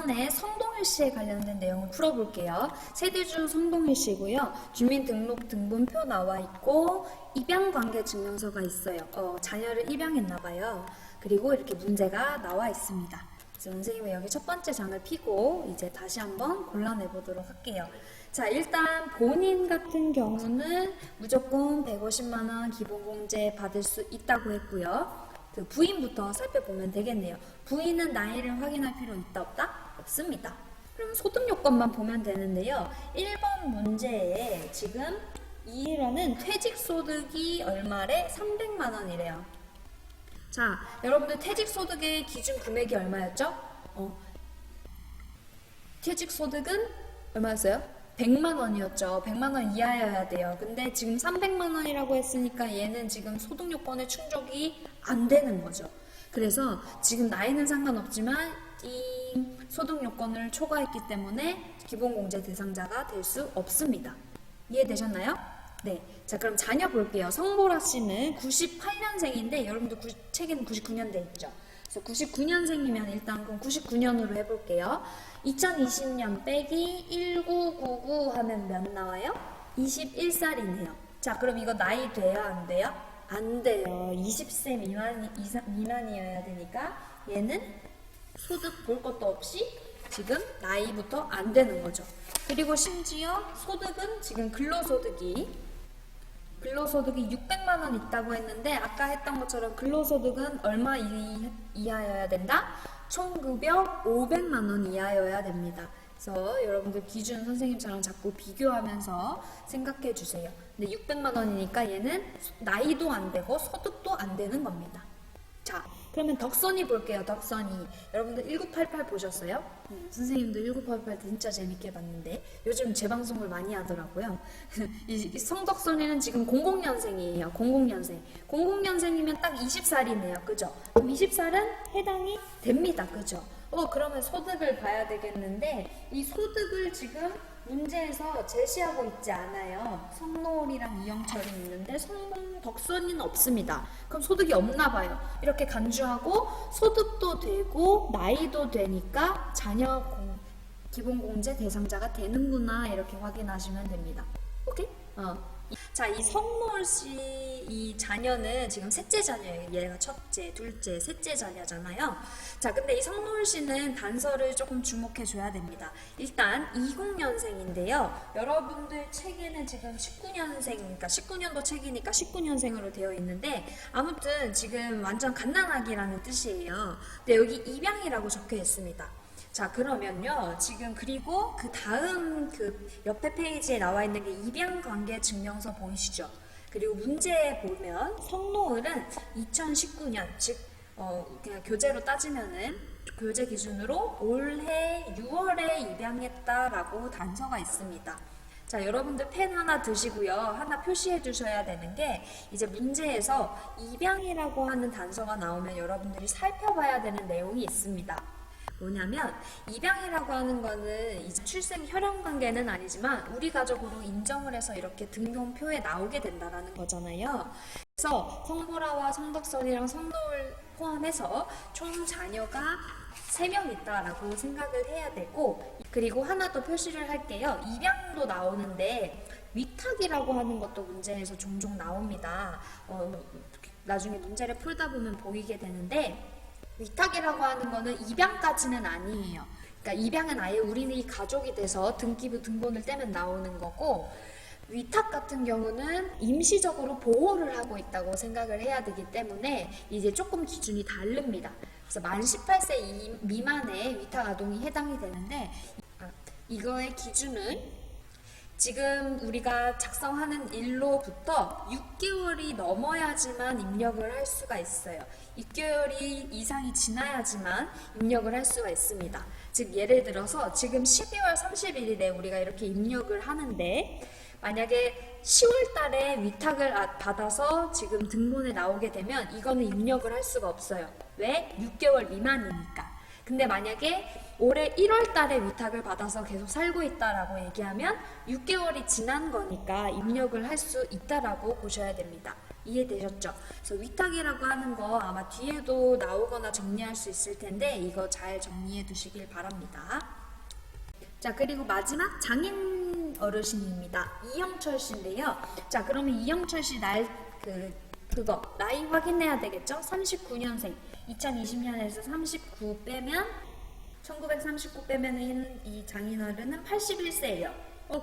이번에 성동일시에 관련된 내용을 풀어볼게요. 세대주 성동일시고요. 주민등록등본표 나와 있고 입양관계증명서가 있어요. 자녀를 입양했나봐요. 그리고 이렇게 문제가 나와 있습니다. 그래서 선생님은 여기 첫 번째 장을 피고 이제 다시 한번 골라내보도록 할게요. 자, 일단 본인 같은 경우는 무조건 150만원 기본공제 받을 수 있다고 했고요. 그 부인부터 살펴보면 되겠네요. 부인은 나이를 확인할 필요 있다 없다? 없습니다. 그럼 소득 요건만 보면 되는데요. 1번 문제에 지금 2일원은 퇴직소득이 얼마래? 300만원이래요. 자, 여러분들 퇴직소득의 기준 금액이 얼마였죠? 퇴직소득은 얼마였어요? 100만원이었죠. 100만원 이하여야 돼요. 근데 지금 300만원이라고 했으니까 얘는 지금 소득요건에 충족이 안 되는 거죠. 그래서 지금 나이는 상관없지만 이 소득요건을 초과했기 때문에 기본공제 대상자가 될 수 없습니다. 이해되셨나요? 네. 자, 그럼 자녀 볼게요. 성보라 씨는 98년생인데 여러분들 책에는 99년대 있죠. 그래서 99년생이면 일단 그럼 99년으로 해볼게요. 2020년 빼기 1999 하면 몇 나와요? 21살이네요. 자, 그럼 이거 나이 돼요? 안 돼요? 안 돼요. 20세 미만이어야 되니까 얘는 소득 볼 것도 없이 지금 나이부터 안 되는 거죠. 그리고 심지어 소득은 지금 근로소득이 600만원 있다고 했는데 아까 했던 것처럼 근로소득은 얼마 이하여야 된다? 총급여 500만원 이하여야 됩니다. 그래서 여러분들 기준 선생님처럼 자꾸 비교하면서 생각해 주세요. 근데 600만원이니까 얘는 나이도 안 되고 소득도 안 되는 겁니다. 자, 그러면 덕선이 볼게요. 덕선이. 여러분들 1988 보셨어요? 선생님도 1988 진짜 재밌게 봤는데 요즘 재방송을 많이 하더라고요. 이 성덕선이는 지금 00년생이에요. 00년생. 00년생이면 딱 20살이네요. 그죠? 그럼 20살은 해당이 됩니다. 그죠? 그러면 소득을 봐야 되겠는데 이 소득을 지금 문제에서 제시하고 있지 않아요. 성노을이랑 이영철이 있는데 덕선이는 없습니다. 그럼 소득이 없나 봐요. 이렇게 간주하고 소득도 되고 나이도 되니까 자녀 기본공제 대상자가 되는구나 이렇게 확인하시면 됩니다. 오케이? 자, 이 성노을 씨 이 자녀는 지금 셋째 자녀예요. 얘가 첫째, 둘째, 셋째 자녀잖아요. 자, 근데 이 성노을 씨는 단서를 조금 주목해 줘야 됩니다. 일단 20년생인데요. 여러분들 책에는 지금 19년생, 그러니까 19년도 책이니까 19년생으로 되어 있는데 아무튼 지금 완전 갓난아기라는 뜻이에요. 근데 여기 입양이라고 적혀 있습니다. 자, 그러면요. 지금 그리고 그 다음 그 옆에 페이지에 나와 있는 게 입양관계증명서 보이시죠? 그리고 문제에 보면 성노을은 2019년, 즉 그냥 교재로 따지면은 교재 기준으로 올해 6월에 입양했다라고 단서가 있습니다. 자, 여러분들 펜 하나 드시고요. 하나 표시해 주셔야 되는 게 이제 문제에서 입양이라고 하는 단서가 나오면 여러분들이 살펴봐야 되는 내용이 있습니다. 뭐냐면 입양이라고 하는 거는 이제 출생 혈연 관계는 아니지만 우리 가족으로 인정을 해서 이렇게 등본표에 나오게 된다라는 거잖아요. 그래서 성보라와 성덕선이랑 성노을 포함해서 총 자녀가 3명 있다라고 생각을 해야 되고, 그리고 하나 더 표시를 할게요. 입양도 나오는데 위탁이라고 하는 것도 문제에서 종종 나옵니다. 나중에 문제를 풀다 보면 보이게 되는데 위탁이라고 하는 거는 입양까지는 아니에요. 그러니까 입양은 아예 우리는 가족이 돼서 등기부 등본을 떼면 나오는 거고, 위탁 같은 경우는 임시적으로 보호를 하고 있다고 생각을 해야 되기 때문에 이제 조금 기준이 다릅니다. 그래서 만 18세 미만의 위탁 아동이 해당이 되는데 이거의 기준은 지금 우리가 작성하는 일로부터 6개월이 넘어야지만 입력을 할 수가 있어요. 6개월이 이상이 지나야지만 입력을 할 수가 있습니다. 즉 예를 들어서 지금 12월 31일에 우리가 이렇게 입력을 하는데 만약에 10월 달에 위탁을 받아서 지금 등본에 나오게 되면 이거는 입력을 할 수가 없어요. 왜? 6개월 미만이니까. 근데 만약에 올해 1월 달에 위탁을 받아서 계속 살고 있다라고 얘기하면 6개월이 지난 거니까 입력을 할 수 있다라고 보셔야 됩니다. 이해되셨죠? 그래서 위탁이라고 하는 거 아마 뒤에도 나오거나 정리할 수 있을 텐데 이거 잘 정리해 두시길 바랍니다. 자, 그리고 마지막 장인 어르신입니다. 이영철 씨인데요. 자, 그러면 이영철 씨 그거 나이 확인해야 되겠죠? 39년생. 2020년에서 39 빼면 1939 빼면 이 장인어른은 81세예요.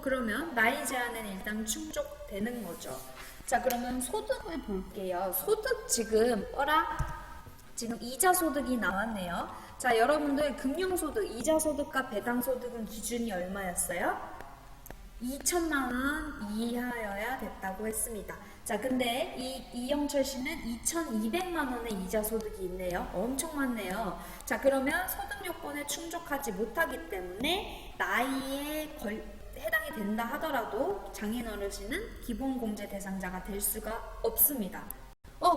그러면 나이 제한은 일단 충족되는 거죠. 자, 그러면 소득을 볼게요. 소득 지금 지금 이자 소득이 나왔네요. 자, 여러분들 금융소득, 이자 소득과 배당 소득은 기준이 얼마였어요? 2천만 원 이하여야 됐다고 했습니다. 자, 근데 이영철 씨는 2,200만 원의 이자 소득이 있네요. 엄청 많네요. 자, 그러면 소득 요건에 충족하지 못하기 때문에 나이에 해당이 된다 하더라도 장인 어르신은 기본공제 대상자가 될 수가 없습니다.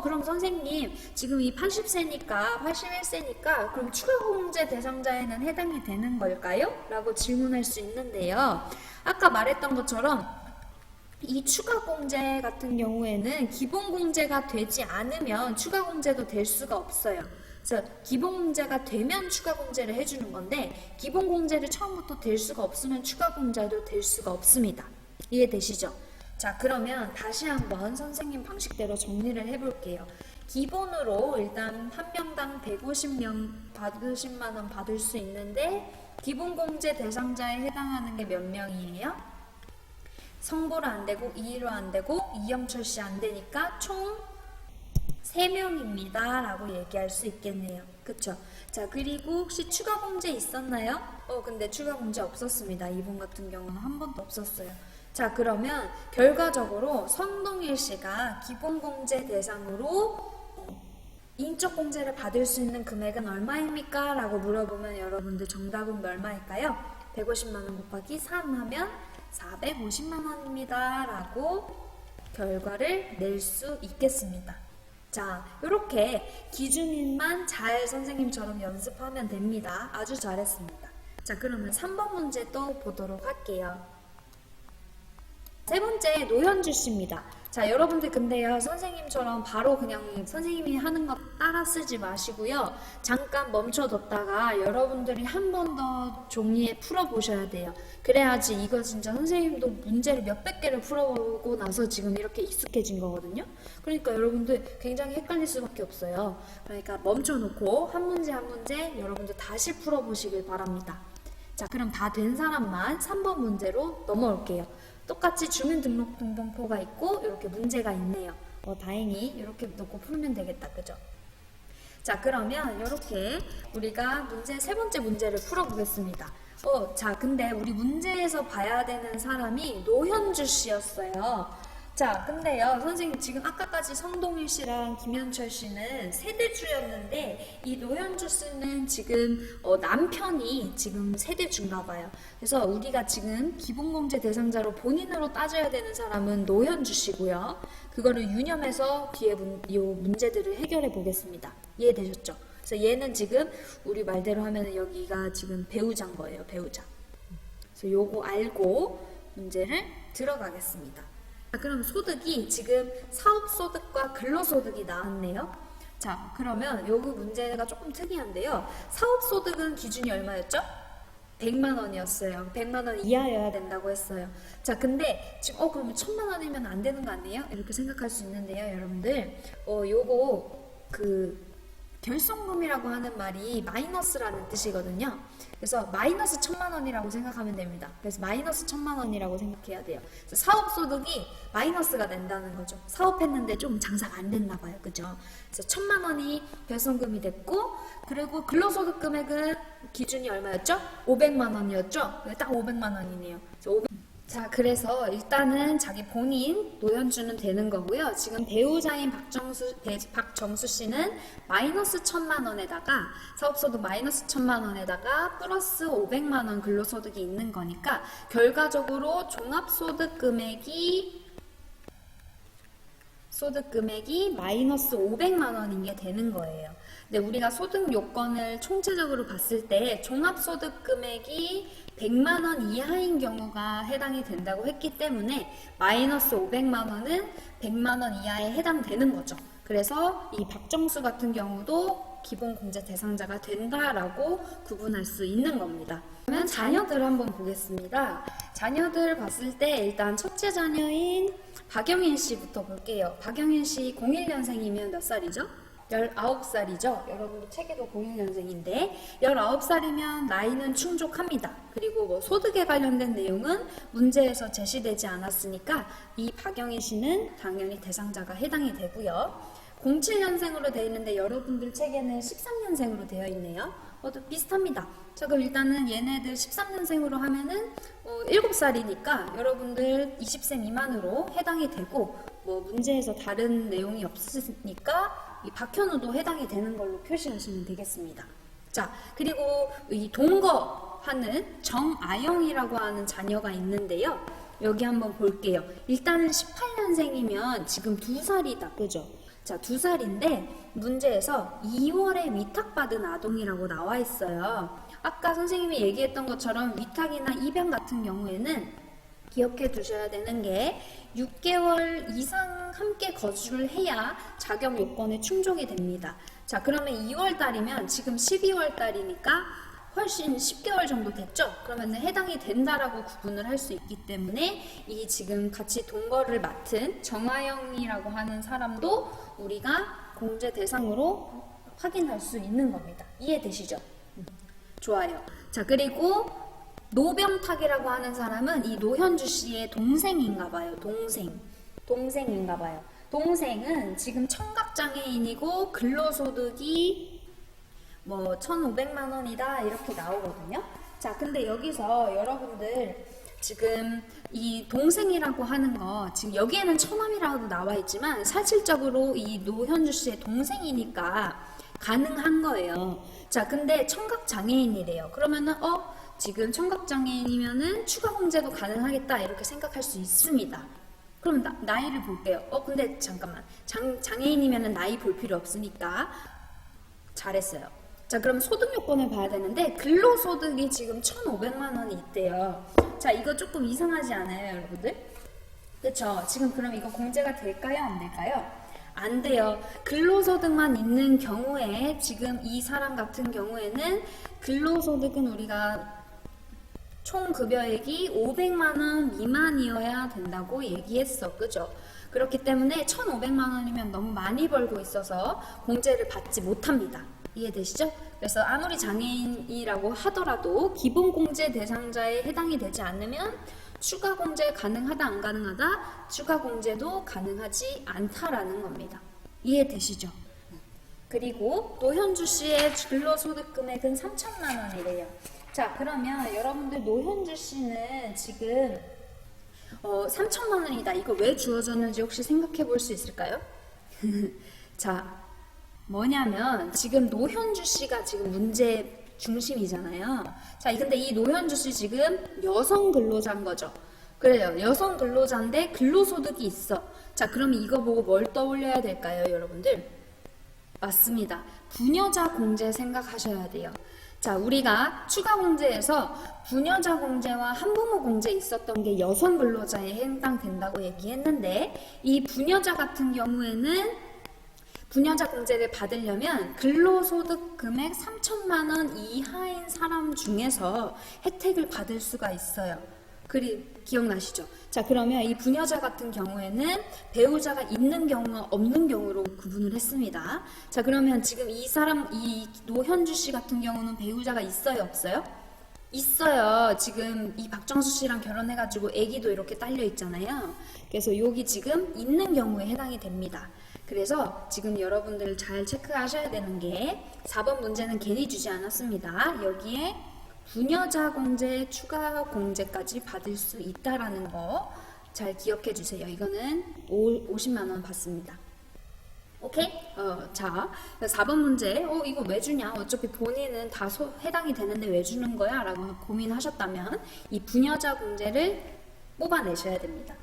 그럼 선생님 지금 이 80세니까 81세니까 그럼 추가공제 대상자에는 해당이 되는 걸까요? 라고 질문할 수 있는데요. 아까 말했던 것처럼 이 추가공제 같은 경우에는 기본공제가 되지 않으면 추가공제도 될 수가 없어요. 그래서 기본공제가 되면 추가공제를 해주는 건데 기본공제를 처음부터 될 수가 없으면 추가공제도 될 수가 없습니다. 이해되시죠? 자, 그러면 다시 한번 선생님 방식대로 정리를 해볼게요. 기본으로 일단 한 명당 150명 150만 원 받을 수 있는데 기본공제 대상자에 해당하는 게 몇 명이에요? 성보로 안 되고 이의로 안 되고 이영철 씨 안 되니까 총 3명입니다 라고 얘기할 수 있겠네요. 그쵸? 자, 그리고 혹시 추가공제 있었나요? 근데 추가공제 없었습니다. 이분 같은 경우는 한 번도 없었어요. 자, 그러면 결과적으로 성동일 씨가 기본공제 대상으로 인적공제를 받을 수 있는 금액은 얼마입니까? 라고 물어보면 여러분들 정답은 얼마일까요? 150만 원 곱하기 3 하면 450만 원입니다 라고 결과를 낼 수 있겠습니다. 자, 이렇게 기준인만 잘 선생님처럼 연습하면 됩니다. 아주 잘했습니다. 자, 그러면 3번 문제 또 보도록 할게요. 세 번째 노현주 씨입니다. 자, 여러분들 근데요, 선생님처럼 바로 그냥 선생님이 하는 거 따라 쓰지 마시고요. 잠깐 멈춰뒀다가 여러분들이 한 번 더 종이에 풀어보셔야 돼요. 그래야지 이거 진짜 선생님도 문제를 몇백 개를 풀어보고 나서 지금 이렇게 익숙해진 거거든요. 그러니까 여러분들 굉장히 헷갈릴 수밖에 없어요. 그러니까 멈춰놓고 한 문제 한 문제 여러분들 다시 풀어보시길 바랍니다. 자, 그럼 다 된 사람만 3번 문제로 넘어올게요. 똑같이 주민등록등본표가 있고 이렇게 문제가 있네요. 다행히 이렇게 놓고 풀면 되겠다. 그죠? 자, 그러면 이렇게 우리가 세 번째 문제를 풀어보겠습니다. 자, 근데 우리 문제에서 봐야 되는 사람이 노현주 씨였어요. 자, 근데요, 선생님 지금 아까까지 성동일 씨랑 김현철 씨는 세대주였는데 이 노현주 씨는 지금 남편이 지금 세대주인가 봐요. 그래서 우리가 지금 기본공제 대상자로 본인으로 따져야 되는 사람은 노현주 씨고요. 그거를 유념해서 뒤에 이 문제들을 해결해 보겠습니다. 이해되셨죠? 그래서 얘는 지금 우리 말대로 하면 여기가 지금 배우자인 거예요. 배우자. 그래서 요거 알고 문제를 들어가겠습니다. 자, 그럼 소득이 지금 사업소득과 근로소득이 나왔네요. 자, 그러면 요거 문제가 조금 특이한데요. 사업소득은 기준이 얼마였죠? 100만 원이었어요. 100만 원 이하여야 된다고 했어요. 자, 근데 지금 그러면 1000만 원이면 안 되는 거 아니에요? 이렇게 생각할 수 있는데요, 여러분들. 요거 결손금이라고 하는 말이 마이너스라는 뜻이거든요. 그래서 마이너스 1000만 원이라고 생각하면 됩니다. 그래서 마이너스 1000만 원이라고 생각해야 돼요. 그래서 사업소득이 마이너스가 된다는 거죠. 사업했는데 좀 장사가 안 됐나 봐요. 그죠? 그래서 1000만 원이 결손금이 됐고, 그리고 근로소득 금액은 기준이 얼마였죠? 500만 원이었죠? 딱 500만 원이네요. 그래서 일단은 자기 본인 노현주는 되는 거고요. 지금 배우자인 박정수 씨는 마이너스 1000만 원에다가 사업소득 마이너스 1000만 원에다가 플러스 500만 원 근로소득이 있는 거니까 결과적으로 종합소득 금액이 마이너스 500만 원인 게 되는 거예요. 근데 우리가 소득 요건을 총체적으로 봤을 때 종합소득 금액이 100만 원 이하인 경우가 해당이 된다고 했기 때문에 마이너스 500만 원은 100만 원 이하에 해당되는 거죠. 그래서 이 박정수 같은 경우도 기본공제 대상자가 된다라고 구분할 수 있는 겁니다. 그러면 자녀들 한번 보겠습니다. 자녀들 봤을 때 일단 첫째 자녀인 박영인 씨부터 볼게요. 박영인 씨 01년생이면 몇 살이죠? 19살이죠. 여러분도 책에도 01년생인데 19살이면 나이는 충족합니다. 그리고 뭐 소득에 관련된 내용은 문제에서 제시되지 않았으니까 이 박영희 씨는 당연히 대상자가 해당이 되고요. 07년생으로 되어 있는데 여러분들 책에는 13년생으로 되어 있네요. 또 비슷합니다. 자, 그럼 일단은 얘네들 13년생으로 하면은 7살이니까 여러분들 20세 미만으로 해당이 되고 뭐 문제에서 다른 내용이 없으니까 이 박현우도 해당이 되는 걸로 표시하시면 되겠습니다. 자, 그리고 이 동거하는 정아영이라고 하는 자녀가 있는데요. 여기 한번 볼게요. 일단은 18년생이면 지금 2살이다. 그죠? 자, 2살인데 문제에서 2월에 위탁받은 아동이라고 나와 있어요. 아까 선생님이 얘기했던 것처럼 위탁이나 입양 같은 경우에는 기억해 두셔야 되는 게 6개월 이상 함께 거주를 해야 자격 요건에 충족이 됩니다. 자, 그러면 2월 달이면 지금 12월 달이니까 훨씬 10개월 정도 됐죠? 그러면 해당이 된다라고 구분을 할 수 있기 때문에 이 지금 같이 동거를 맡은 정아영이라고 하는 사람도 우리가 공제 대상으로 확인할 수 있는 겁니다. 이해되시죠? 좋아요. 자, 그리고 노병탁이라고 하는 사람은 이 노현주 씨의 동생인가 봐요. 동생인가 봐요. 동생은 지금 청각장애인이고 근로소득이 뭐 1,500만 원이다 이렇게 나오거든요. 자, 근데 여기서 여러분들 지금 이 동생이라고 하는 거 지금 여기에는 처남이라고 나와 있지만 사실적으로 이 노현주 씨의 동생이니까 가능한 거예요. 자, 근데 청각장애인이래요. 그러면은 지금 청각장애인이면은 추가 공제도 가능하겠다 이렇게 생각할 수 있습니다. 그럼 나이를 볼게요. 근데 잠깐만, 장애인이면은 나이 볼 필요 없으니까 잘했어요. 자, 그럼 소득 요건을 봐야 되는데 근로소득이 지금 1,500만 원이 있대요. 자, 이거 조금 이상하지 않아요, 여러분들? 그쵸? 지금 그럼 이거 공제가 될까요, 안 될까요? 안 돼요. 근로소득만 있는 경우에 지금 이 사람 같은 경우에는 근로소득은 우리가 총 급여액이 500만 원 미만이어야 된다고 얘기했어. 그죠? 그렇기 때문에 1,500만 원이면 너무 많이 벌고 있어서 공제를 받지 못합니다. 이해되시죠? 그래서 아무리 장애인이라고 하더라도 기본공제 대상자에 해당이 되지 않으면 추가 공제 가능하다 안 가능하다? 추가 공제도 가능하지 않다라는 겁니다. 이해되시죠? 그리고 노현주 씨의 근로소득 금액은 3천만 원이래요. 자, 그러면 여러분들 노현주 씨는 지금 3천만 원이다. 이거 왜 주어졌는지 혹시 생각해 볼 수 있을까요? 자, 뭐냐면 지금 노현주 씨가 지금 문제 중심이잖아요. 자, 근데 이 노현주 씨 지금 여성 근로자인 거죠. 그래요. 여성 근로자인데 근로소득이 있어. 자, 그럼 이거 보고 뭘 떠올려야 될까요, 여러분들? 맞습니다. 부녀자 공제 생각하셔야 돼요. 자, 우리가 추가 공제에서 부녀자 공제와 한부모 공제 있었던 게 여성 근로자에 해당된다고 얘기했는데 이 부녀자 같은 경우에는 부녀자 공제를 받으려면 근로소득 금액 3천만 원 이하인 사람 중에서 혜택을 받을 수가 있어요. 기억나시죠? 자, 그러면 이 부녀자 같은 경우에는 배우자가 있는 경우와 없는 경우로 구분을 했습니다. 자, 그러면 지금 이 노현주 씨 같은 경우는 배우자가 있어요, 없어요? 있어요. 지금 이 박정수 씨랑 결혼해가지고 아기도 이렇게 딸려 있잖아요. 그래서 여기 지금 있는 경우에 해당이 됩니다. 그래서 지금 여러분들 잘 체크하셔야 되는 게 4번 문제는 괜히 주지 않았습니다. 여기에 부녀자 공제, 추가 공제까지 받을 수 있다라는 거 잘 기억해 주세요. 이거는 50만 원 받습니다. 오케이? 자, 4번 문제. 이거 왜 주냐? 어차피 본인은 다 해당이 되는데 왜 주는 거야? 라고 고민하셨다면 이 부녀자 공제를 뽑아내셔야 됩니다.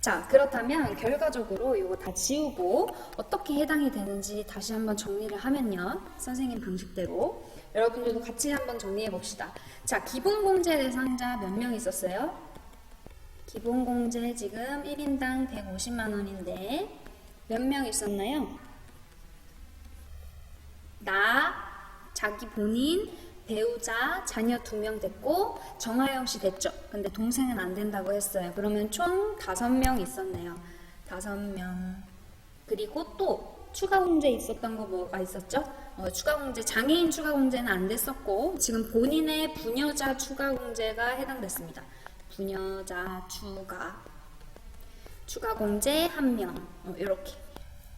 자, 그렇다면 결과적으로 이거 다 지우고 어떻게 해당이 되는지 다시 한번 정리를 하면요. 선생님 방식대로 여러분들도 같이 한번 정리해 봅시다. 자, 기본공제 대상자 몇 명 있었어요? 기본공제 지금 1인당 150만 원인데 몇 명 있었나요? 나, 자기 본인, 배우자, 자녀 2명 됐고 정하영 씨 됐죠. 근데 동생은 안 된다고 했어요. 그러면 총 5명 있었네요. 5명. 그리고 또 추가 공제 있었던 거 뭐가 있었죠? 추가 공제, 장애인 추가 공제는 안 됐었고 지금 본인의 부녀자 추가 공제가 해당됐습니다. 부녀자 추가 공제 1명. 이렇게.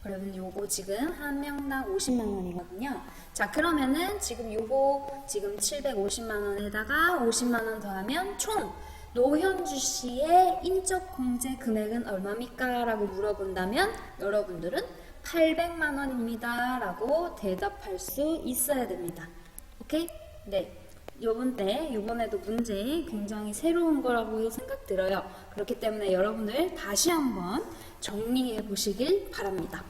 그러면 요거 지금 한 명당 50만 원이거든요. 자, 그러면은 지금 요거 지금 750만 원에다가 50만 원 더하면 총 노현주 씨의 인적 공제 금액은 얼마입니까? 라고 물어본다면 여러분들은 800만 원입니다. 라고 대답할 수 있어야 됩니다. 오케이? 네. 요번에도 문제 굉장히 새로운 거라고 생각 들어요. 그렇기 때문에 여러분들 다시 한번 정리해 보시길 바랍니다.